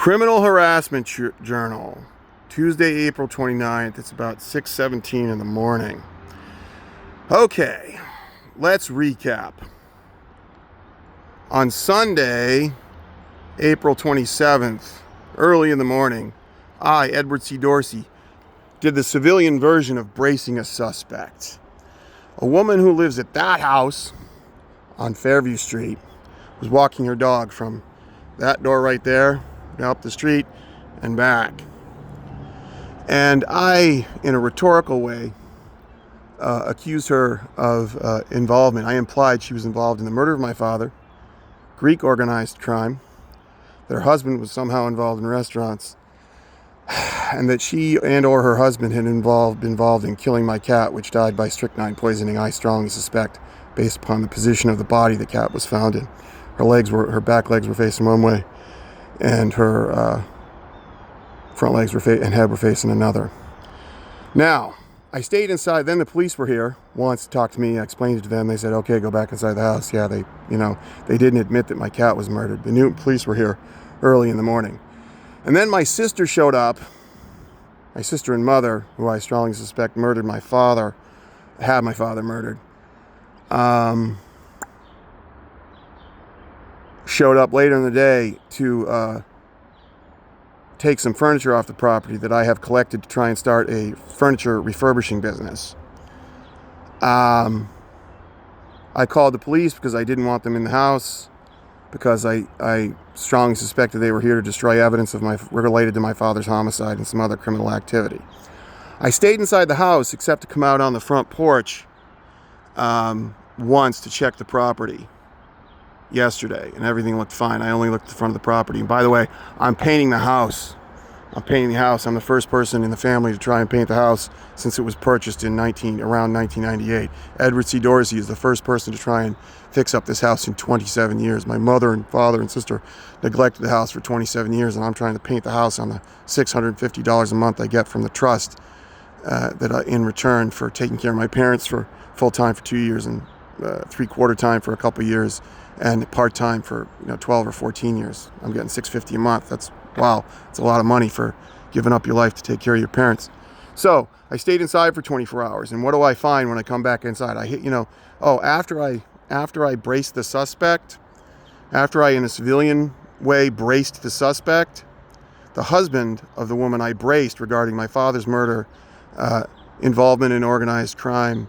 Criminal Harassment Journal, Tuesday, April 29th. It's about 6:17 in the morning. Okay, let's recap. On Sunday, April 27th, early in the morning, I, Edward C. Dorsey, did the civilian version of bracing a suspect. A woman who lives at that house on Fairview Street was walking her dog from that door right there, up the street and back. And I, in a rhetorical way, accused her of involvement. I implied she was involved in the murder of my father, Greek organized crime, that her husband was somehow involved in restaurants, and that she and or her husband had been involved in killing my cat, which died by strychnine poisoning, I strongly suspect, based upon the position of the body the cat was found in. Her back legs were facing one way, and her front legs and head were facing another. Now, I stayed inside. Then the police were here once to talk to me. I explained it to them. They said, okay, go back inside the house. Yeah, they didn't admit that my cat was murdered. The Newton police were here early in the morning. And then my sister showed up. My sister and mother, who I strongly suspect murdered my father, had my father murdered, showed up later in the day to take some furniture off the property that I have collected to try and start a furniture refurbishing business. I called the police because I didn't want them in the house, because I strongly suspected they were here to destroy evidence related to my father's homicide and some other criminal activity. I stayed inside the house except to come out on the front porch once to check the property yesterday, and everything looked fine. I only looked at the front of the property. And by the way, I'm painting the house. I'm the first person in the family to try and paint the house since it was purchased in around 1998. Edward C. Dorsey is the first person to try and fix up this house in 27 years. My mother and father and sister neglected the house for 27 years, and I'm trying to paint the house on the $650 a month I get from the trust in return for taking care of my parents for full-time for 2 years and three-quarter time for a couple years, and part-time for 12 or 14 years. I'm getting $650 a month. Wow, it's a lot of money for giving up your life to take care of your parents. So I stayed inside for 24 hours, and what do I find when I come back inside? After I braced the suspect, after I in a civilian way braced the suspect, the husband of the woman I braced regarding my father's murder, involvement in organized crime,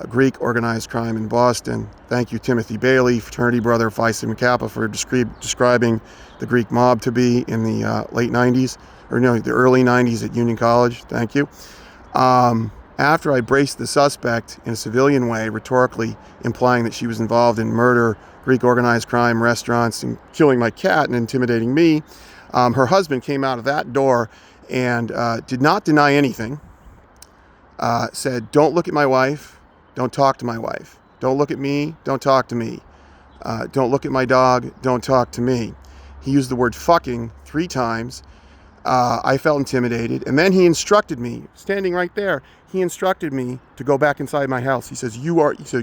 Greek organized crime in Boston. Thank you, Timothy Bailey, fraternity brother of Phi Sigma Kappa, for describing the Greek mob to be in the late 90s, the early 90s at Union College. Thank you. After I braced the suspect in a civilian way, rhetorically implying that she was involved in murder, Greek organized crime, restaurants, and killing my cat and intimidating me, her husband came out of that door and did not deny anything. Said, don't look at my wife. Don't talk to my wife. Don't look at me. Don't talk to me. Don't look at my dog. Don't talk to me. He used the word fucking 3 times. I felt intimidated. And then he instructed me, standing right there, he instructed me to go back inside my house. He said,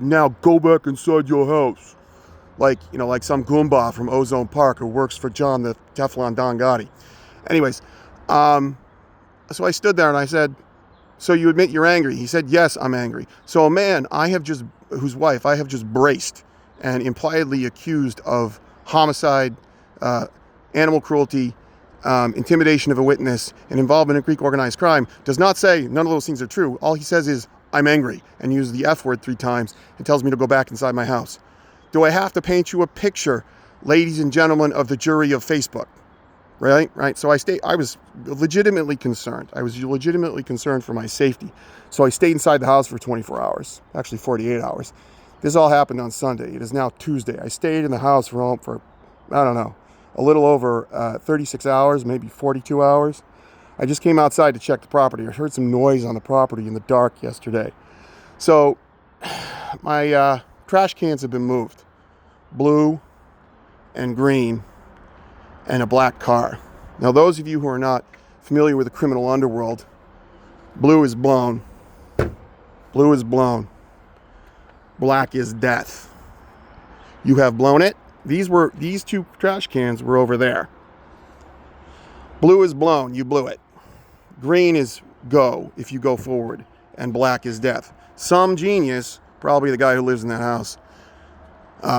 now go back inside your house. Like some Goomba from Ozone Park who works for John the Teflon Don Gotti. Anyways, so I stood there and I said, so you admit you're angry? He said, yes, I'm angry. So a man whose wife I have just braced and impliedly accused of homicide, animal cruelty, intimidation of a witness, and involvement in Greek organized crime does not say none of those things are true. All he says is, I'm angry, and uses the F word 3 times and tells me to go back inside my house. Do I have to paint you a picture, ladies and gentlemen of the jury of Facebook? Right. So I was legitimately concerned. I was legitimately concerned for my safety. So I stayed inside the house for 24 hours, actually 48 hours. This all happened on Sunday. It is now Tuesday. I stayed in the house for I don't know, a little over 36 hours, maybe 42 hours. I just came outside to check the property. I heard some noise on the property in the dark yesterday. So my trash cans have been moved, blue and green, and a black car. Now, those of you who are not familiar with the criminal underworld, blue is blown. Blue is blown. Black is death. You have blown it. These 2 trash cans were over there. Blue is blown, you blew it. Green is go, if you go forward. And black is death. Some genius, probably the guy who lives in that house,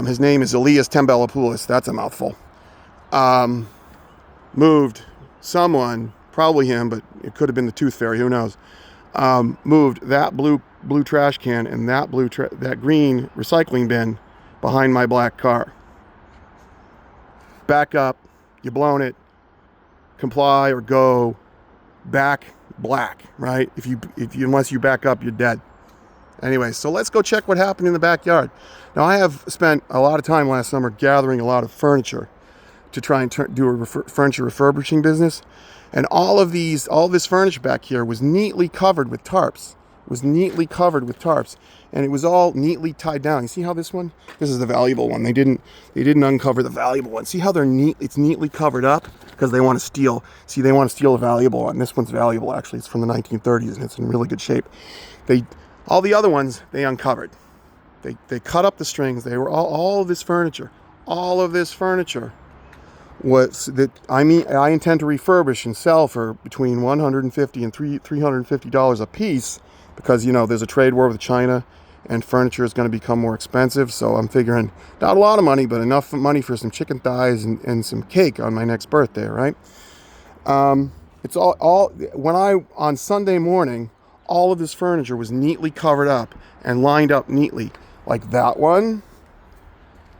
his name is Elias Tembelopoulos, that's a mouthful, moved someone, probably him, but it could have been the Tooth Fairy, who knows, moved that blue trash can and that that green recycling bin behind my black car. Back up, you blown it, comply or go, back black, right? If you unless you back up, you're dead. Anyway, so let's go check what happened in the backyard. Now, I have spent a lot of time last summer gathering a lot of furniture to try and do a furniture refurbishing business. And all this furniture back here was neatly covered with tarps. And it was all neatly tied down. You see how this is the valuable one. They didn't uncover the valuable one. See how it's neatly covered up? Because they want to steal. See, they want to steal a valuable one. This one's valuable, actually. It's from the 1930s, and it's in really good shape. All the other ones, they uncovered. They cut up the strings. They were all of this furniture was that I intend to refurbish and sell for between $150 and $350 a piece, because there's a trade war with China and furniture is going to become more expensive. So I'm figuring not a lot of money, but enough money for some chicken thighs and some cake on my next birthday, right? It's on Sunday morning, all of this furniture was neatly covered up and lined up neatly, like that one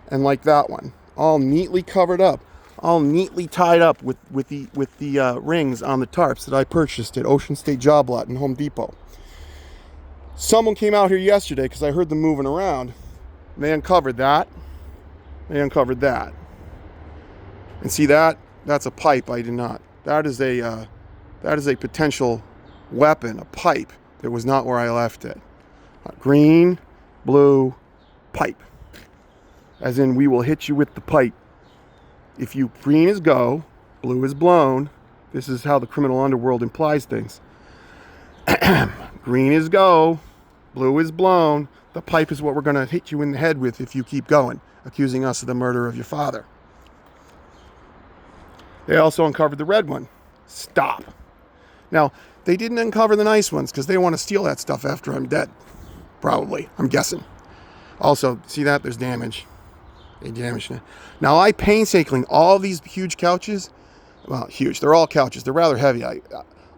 and like that one, all neatly covered up, all neatly tied up with the rings on the tarps that I purchased at Ocean State Job Lot in Home Depot. Someone came out here yesterday because I heard them moving around. They uncovered that. And see that's a pipe. I did not. That is a potential weapon, a pipe that was not where I left it. Green, blue, pipe. As in, we will hit you with the pipe. Green is go, blue is blown. This is how the criminal underworld implies things. Green is go, blue is blown. The pipe is what we're going to hit you in the head with if you keep going, accusing us of the murder of your father. They also uncovered the red one. Stop. Now, they didn't uncover the nice ones because they want to steal that stuff after I'm dead. Probably, I'm guessing. Also, see that? There's damage. They damaged it. Now, I painstakingly, all these huge couches, well, huge, they're all couches. They're rather heavy.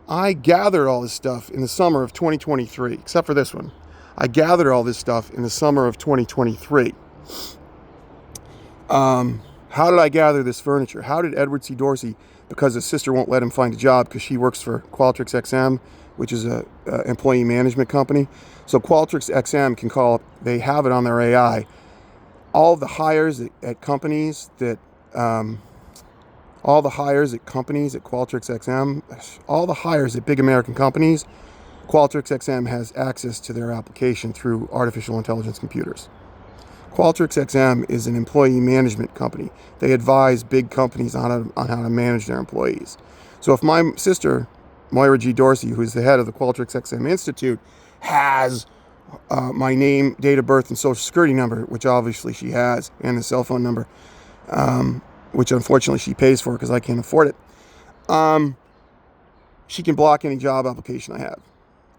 I gathered all this stuff in the summer of 2023, except for this one. I gathered all this stuff in the summer of 2023. How did I gather this furniture? How did Edward C. Dorsey, because his sister won't let him find a job because she works for Qualtrics XM, which is a employee management company. So Qualtrics XM can call, they have it on their AI. All the hires at companies at Qualtrics XM, all the hires at big American companies, Qualtrics XM has access to their application through artificial intelligence computers. Qualtrics XM is an employee management company. They advise big companies on how to manage their employees. So if my sister, Moira G. Dorsey, who is the head of the Qualtrics XM Institute, has my name, date of birth, and social security number, which obviously she has, and the cell phone number, which unfortunately she pays for because I can't afford it, she can block any job application I have.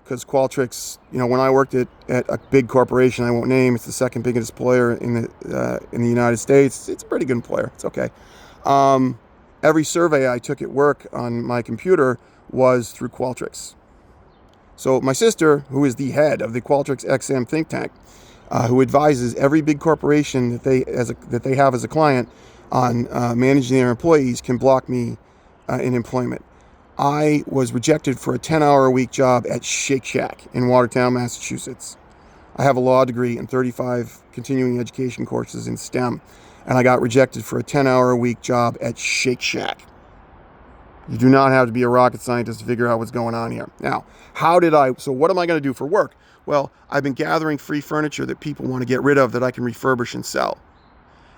Because Qualtrics, when I worked at a big corporation, I won't name, it's the second biggest employer in the United States. It's a pretty good employer. It's okay. Every survey I took at work on my computer was through Qualtrics. So my sister, who is the head of the Qualtrics XM think tank, who advises every big corporation that they have as a client on managing their employees, can block me in employment. I was rejected for a 10-hour-a-week job at Shake Shack in Watertown, Massachusetts. I have a law degree and 35 continuing education courses in STEM, and I got rejected for a 10-hour-a-week job at Shake Shack. You do not have to be a rocket scientist to figure out what's going on here. Now, so what am I going to do for work? Well, I've been gathering free furniture that people want to get rid of that I can refurbish and sell.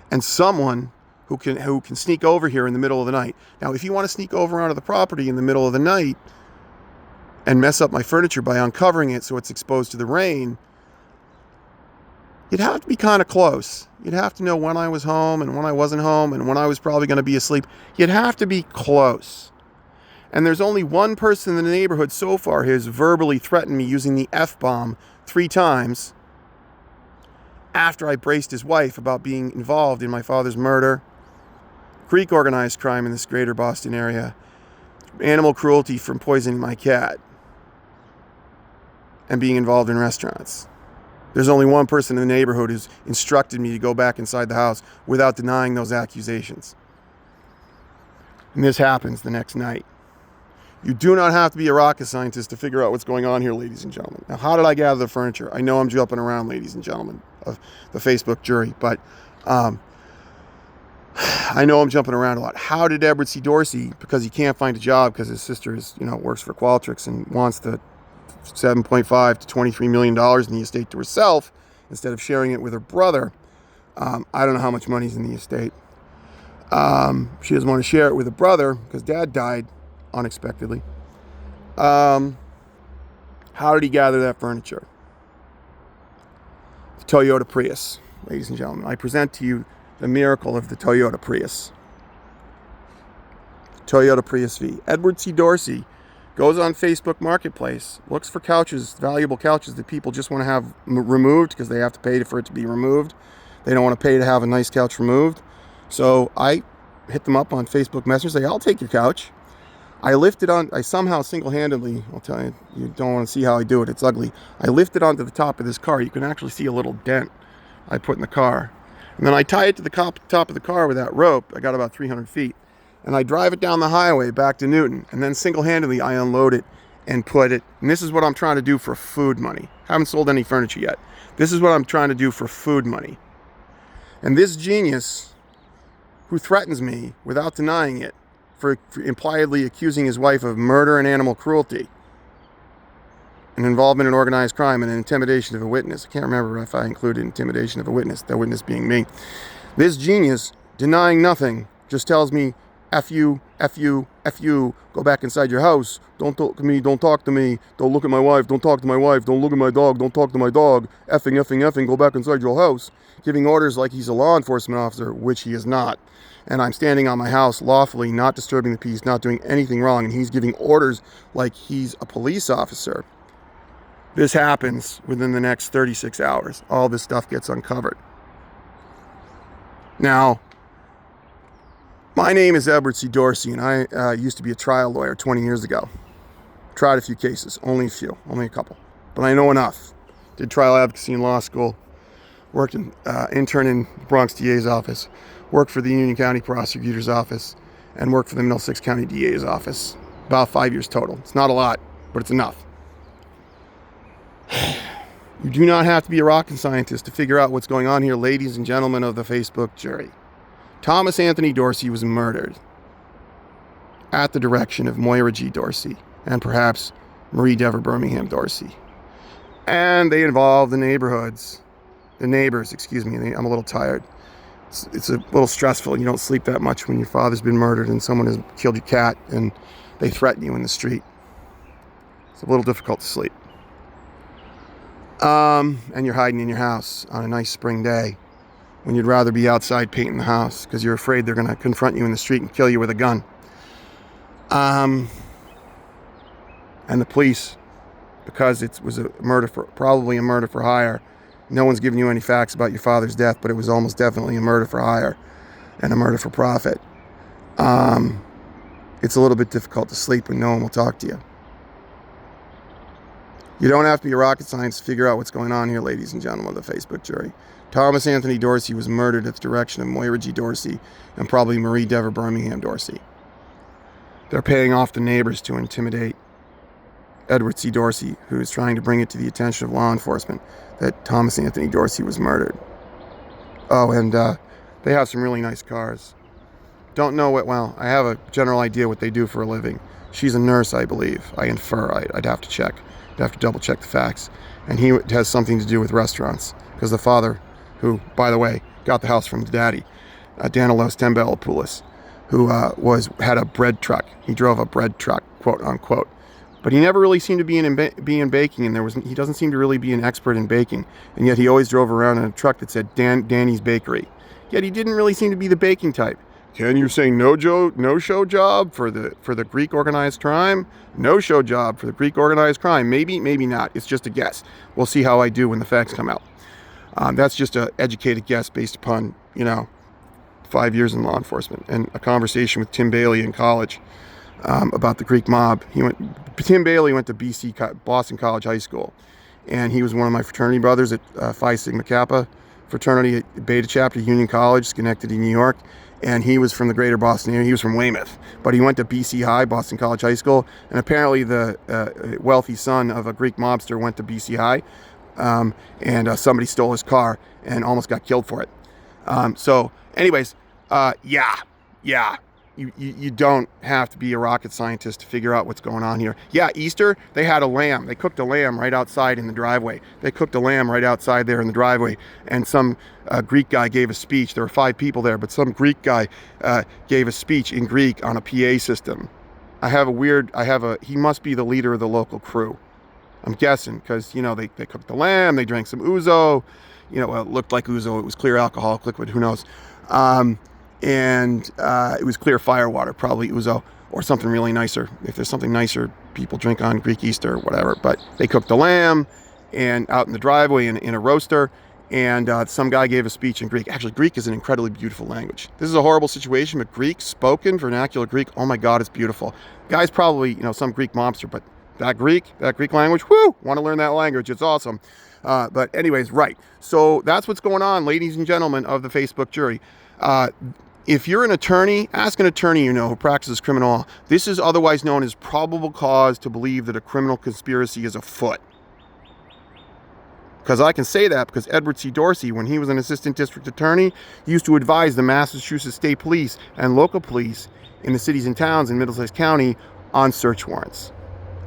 And someone who can sneak over here in the middle of the night. Now, if you want to sneak over onto the property in the middle of the night and mess up my furniture by uncovering it so it's exposed to the rain, you'd have to be kind of close. You'd have to know when I was home and when I wasn't home and when I was probably going to be asleep. You'd have to be close. And there's only one person in the neighborhood so far who has verbally threatened me using the F-bomb 3 times after I braced his wife about being involved in my father's murder, Greek organized crime in this greater Boston area, animal cruelty from poisoning my cat, and being involved in restaurants. There's only one person in the neighborhood who's instructed me to go back inside the house without denying those accusations. And this happens the next night. You do not have to be a rocket scientist to figure out what's going on here, ladies and gentlemen. Now, how did I gather the furniture? I know I'm jumping around, ladies and gentlemen of the Facebook jury, but I know I'm jumping around a lot. How did Edward C. Dorsey, because he can't find a job because his sister is, works for Qualtrics and wants the $7.5 to $23 million in the estate to herself instead of sharing it with her brother. I don't know how much money's in the estate. She doesn't want to share it with her brother because dad died unexpectedly. How did he gather that furniture? The Toyota Prius, ladies and gentlemen. I present to you the miracle of the Toyota Prius. Toyota Prius V. Edward C. Dorsey goes on Facebook Marketplace, looks for couches, valuable couches that people just want to have removed because they have to pay for it to be removed. They don't want to pay to have a nice couch removed. So I hit them up on Facebook Messenger, say, I'll take your couch. I somehow single-handedly, I'll tell you, you don't want to see how I do it, it's ugly. I lift it onto the top of this car. You can actually see a little dent I put in the car. And then I tie it to the top of the car with that rope. I got about 300 feet. And I drive it down the highway back to Newton. And then single-handedly, I unload it and put it. And this is what I'm trying to do for food money. Haven't sold any furniture yet. This is what I'm trying to do for food money. And this genius, who threatens me without denying it, for impliedly accusing his wife of murder and animal cruelty, an involvement in organized crime, and an intimidation of a witness. I can't remember if I included intimidation of a witness, the witness being me. This genius, denying nothing, just tells me, F you, F you, F you, go back inside your house, don't talk to me, don't talk to me, don't look at my wife, don't talk to my wife, don't look at my dog, don't talk to my dog, effing, effing, effing, go back inside your house, giving orders like he's a law enforcement officer, which he is not. And I'm standing on my house lawfully, not disturbing the peace, not doing anything wrong, and he's giving orders like he's a police officer. This happens within the next 36 hours. All this stuff gets uncovered. Now, my name is Edward C. Dorsey, and I used to be a trial lawyer 20 years ago. Tried a few cases, only a few, only a couple. But I know enough. Did trial advocacy in law school, worked in intern in the Bronx DA's office, worked for the Union County Prosecutor's office, and worked for the Middlesex County DA's office. About 5 years total. It's not a lot, but it's enough. You do not have to be a rocket scientist to figure out what's going on here, ladies and gentlemen of the Facebook jury. Thomas Anthony Dorsey was murdered at the direction of Moira G. Dorsey and perhaps Marie Dever Birmingham Dorsey. And they involved the neighbors, I'm a little tired. It's a little stressful. You don't sleep that much when your father's been murdered and someone has killed your cat and they threaten you in the street. It's a little difficult to sleep. And you're hiding in your house on a nice spring day when you'd rather be outside painting the house because you're afraid they're going to confront you in the street and kill you with a gun. And the police, because it was probably a murder for hire, no one's giving you any facts about your father's death, but it was almost definitely a murder for hire and a murder for profit. It's a little bit difficult to sleep when no one will talk to you. You don't have to be a rocket scientist to figure out what's going on here, ladies and gentlemen of the Facebook jury. Thomas Anthony Dorsey was murdered at the direction of Moira G. Dorsey and probably Marie Dever Birmingham Dorsey. They're paying off the neighbors to intimidate Edward C. Dorsey, who is trying to bring it to the attention of law enforcement that Thomas Anthony Dorsey was murdered. Oh, and they have some really nice cars. Don't know I have a general idea what they do for a living. She's a nurse, I believe. I infer. I'd have to check. I'd have to double check the facts. And he has something to do with restaurants, because the father, who, by the way, got the house from the daddy, Danilos Tembelopoulos, who had a bread truck. He drove a bread truck, quote unquote. But he never really seemed to be in baking, and he doesn't seem to really be an expert in baking. And yet he always drove around in a truck that said Danny's Bakery. Yet he didn't really seem to be the baking type. Can you say no-show job for the Greek organized crime? No-show job for the Greek organized crime. Maybe, maybe not. It's just a guess. We'll see how I do when the facts come out. That's just an educated guess based upon, 5 years in law enforcement and a conversation with Tim Bailey in college about the Greek mob. Tim Bailey went to Boston College High School, and he was one of my fraternity brothers at Phi Sigma Kappa fraternity at Beta Chapter, Union College, Schenectady, New York. And he was from the greater Boston area. He was from Weymouth, but he went to BC High, Boston College High School. And apparently the wealthy son of a Greek mobster went to BC High, and somebody stole his car and almost got killed for it. So anyways, yeah. You don't have to be a rocket scientist to figure out what's going on here. Yeah, Easter, they had a lamb. They cooked a lamb right outside in the driveway. They cooked a lamb right outside there in the driveway. And some Greek guy gave a speech. There were 5 people there, but some Greek guy gave a speech in Greek on a PA system. He must be the leader of the local crew. I'm guessing, because, they cooked the lamb, they drank some ouzo. It looked like ouzo. It was clear alcoholic liquid, who knows. And it was clear firewater, probably ouzo, or something really nicer. If there's something nicer, people drink on Greek Easter or whatever. But they cooked the lamb and out in the driveway in a roaster, and some guy gave a speech in Greek. Actually, Greek is an incredibly beautiful language. This is a horrible situation, but Greek, spoken, vernacular Greek, oh my God, it's beautiful. Guy's probably, some Greek mobster, but that Greek language, whoo, want to learn that language, it's awesome. But anyways, right. So that's what's going on, ladies and gentlemen of the Facebook jury. If you're an attorney, ask an attorney who practices criminal law. This is otherwise known as probable cause to believe that a criminal conspiracy is afoot. Because I can say that because Edward C. Dorsey, when he was an assistant district attorney, used to advise the Massachusetts State Police and local police in the cities and towns in Middlesex County on search warrants.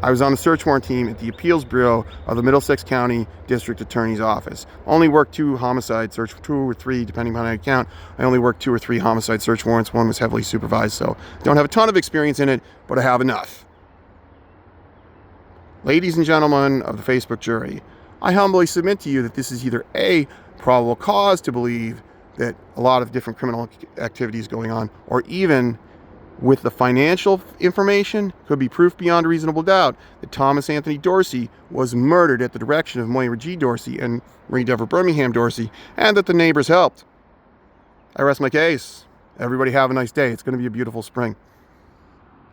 I was on the search warrant team at the Appeals Bureau of the Middlesex County District Attorney's Office. Only worked 2 homicide search, 2 or 3, depending on how you count. I only worked 2 or 3 homicide search warrants. One was heavily supervised, so don't have a ton of experience in it, but I have enough. Ladies and gentlemen of the Facebook jury, I humbly submit to you that this is either A, probable cause to believe that a lot of different criminal activity is going on, or even with the financial information, could be proof beyond a reasonable doubt that Thomas Anthony Dorsey was murdered at the direction of Moira G. Dorsey and Marie Deborah Birmingham Dorsey, and that the neighbors helped. I rest my case. Everybody have a nice day. It's going to be a beautiful spring.